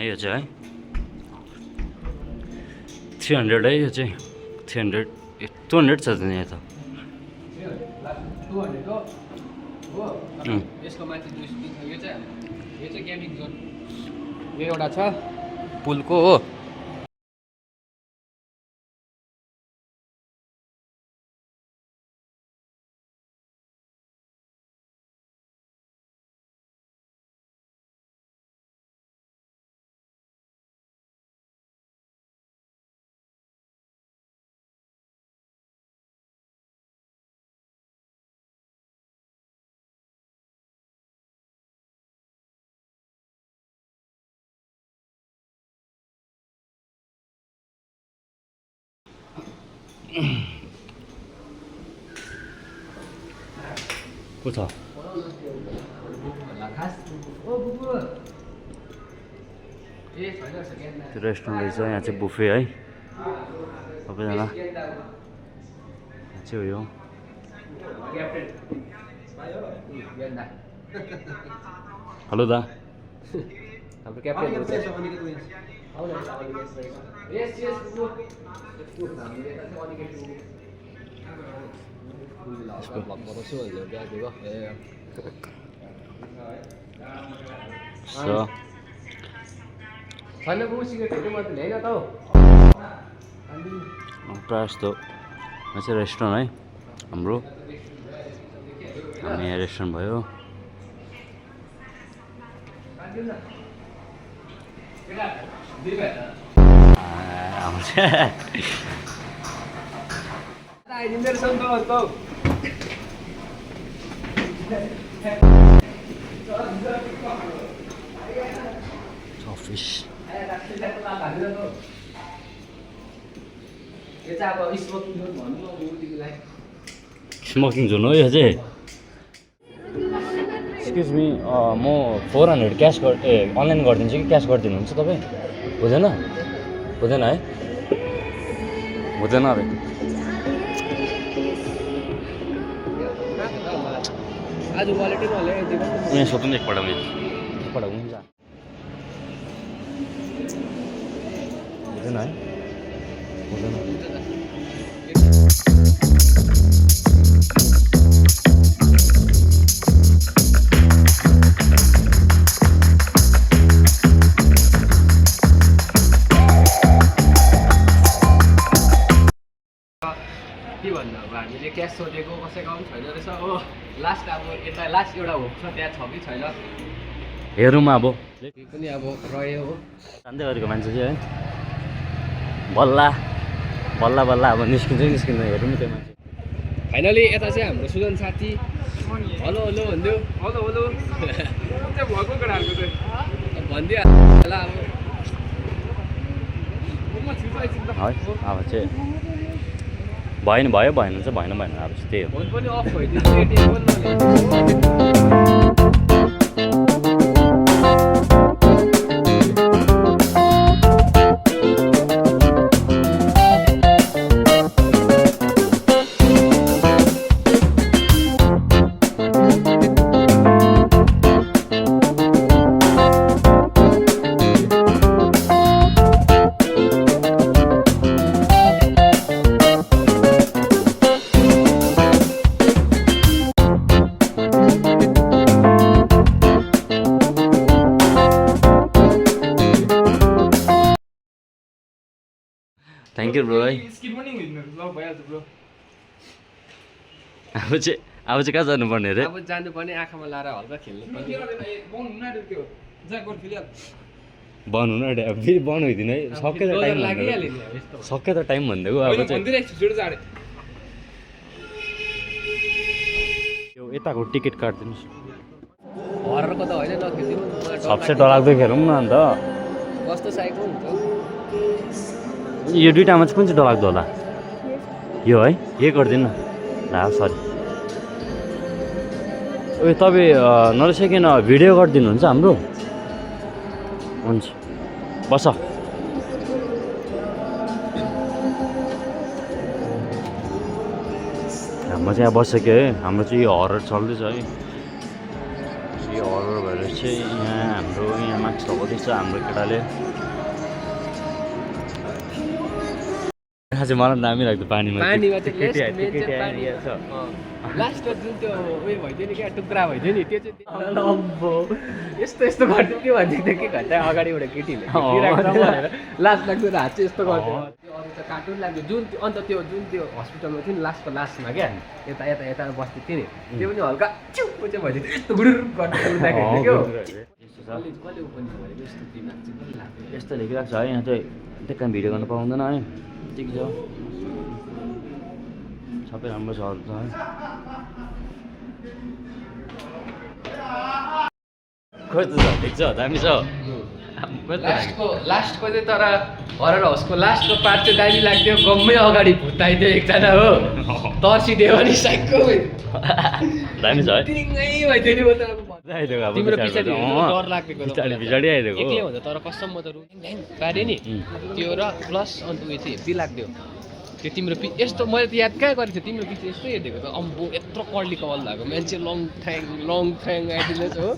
यो चाहिँ है 300 है यो चाहिँ 300 200 छ त यहाँ त यसको माथि यो चाहिँ गेमिङ जोन यो एउटा छ पुलको हो को छ त्यो रेस्टुरेन्ट रहेछ यहाँ चाहिँ बुफे है सबैजना यहाँ चाहिँ हो यो हेलो दा हाम्रो क्याप्टेन छैन बु सिगरेटहरू मात्रै ल्याइन त प्रायः जस्तो यहाँ चाहिँ रेस्टुरेन्ट है हाम्रो हामी यहाँ रेस्टुरेन्ट भयो अफिस स्मोकिङ जोन हो यो चाहिँ एक्सक्युज मी म 400 क्यास अनलाइन गरिदिन्छु कि क्यास गरिदिनुहुन्छ तपाईँ हुँदैन हुँदैन है हुँदैन अरे आज वालेटै नल्याइदिएको यहाँ सोध्नु एकपल्ट हुन्छ हुँदैन है हुँदैन के भन्नु अब हामीले क्यास सोधेको कसैको पनि छैन रहेछ हो लास्ट अब यता लास्ट एउटा होप छ त्यहाँ छ कि छैन हेरौँ अब पनि अब रह्यो हो जान्दै गरेको मान्छे चाहिँ है बल्ल बल्ल बल्ल अब निस्किन्छ हेरौँ नि त्यो मान्छे फाइनली यता चाहिँ हाम्रो सुजन साथी हेलो हेलो भन्दियो हेलो हेलो भएको केटाहरूको चाहिँ भनिदियो होला है अब चाहिँ भएन भयो भएन चाहिँ भएन भएन अब चाहिँ त्यही हो फोन पनि अफ भइदिन्छ एटिएम पनि थ्याङ्क यू ब्रो है अब चाहिँ कहाँ जानुपर्ने अरे अब जानुपर्ने आँखामा लाएर हल्का खेल्नु बन्द हुनु आँट्यो अब फेरि बन्द होइदिनु है सक्यो त टाइम भनिदिएको अब चाहिँ यो यताको टिकट काटिदिनुहोस् हररको त होइन नखेलिदिनु सबसे डरलाग्दो खेलौँ न अन्त कस्तो साइको हुन्छ यो दुइटामा चाहिँ कुन चाहिँ डरलाग्दो होला यो है यही गरिदिनु न ला सरी उयो तपाईँ नरिसाइकन भिडियो गरिदिनुहुन्छ हाम्रो हुन्छ बस हाम्रो चाहिँ यहाँ बसिसक्यो है हाम्रो चाहिँ यो हरर चल्दैछ है यो हरर भएर चाहिँ यहाँ मास्क लगाउँदैछ हाम्रो केटाले। चाहिँ मलाई दामी लाग्यो पानीमा पानीमा चाहिँ लास्टमा जुन त्यो उयो भइदियो नि क्या टुक्रा भइदियो नि त्यो चाहिँ यस्तो यस्तो गर्थ्यो के भन्छ त्यो के घन्टा अगाडिबाट केटीले लास्ट लाग्दो हात चाहिँ यस्तो गर्थ्यो अरू त कार्टुन लाग्यो जुन अन्त त्यो जुन त्यो हस्पिटलमा थियो नि लास्टको लास्टमा क्या यता यता यता बस्दै थियो नि त्यो पनि हल्का चुप्पो चाहिँ भइदियो यस्तो गुडुर गर्दाखेरि क्या यस्तो लेखिरहेको छ है यहाँ चाहिँ त्यहाँ भिडियो गर्नु पाउँदैन है ठिक छ सबै राम्रो छ अरू त है कस्तो छ ठिक छ दामी छ लास्टको चाहिँ तर हरर हाउसको लास्टको पार्ट चाहिँ दामी लाग्थ्यो गम्मै अगाडि भुत्ताइदियो एकजना हो तर्सिदियो भने साइकको दामी छ है तिरिङ्गै भइदियो नि म त तिम्रो पछाडि डर लागेको पछाडि आइदिएको एक्लै हुन्छ तर कसम म त ढ्याङ पारेँ नि त्यो र प्लस अन्त उयो चाहिँ हेभी लाग्थ्यो त्यो तिम्रो यस्तो मैले त याद कहाँ गरेको थिएँ तिम्रो पछि यस्तो हेरिदिएको त अम्बो यत्रो कर्ली कपाल भएको मान्छे लङ थ्याङ आइदिँदैछ हो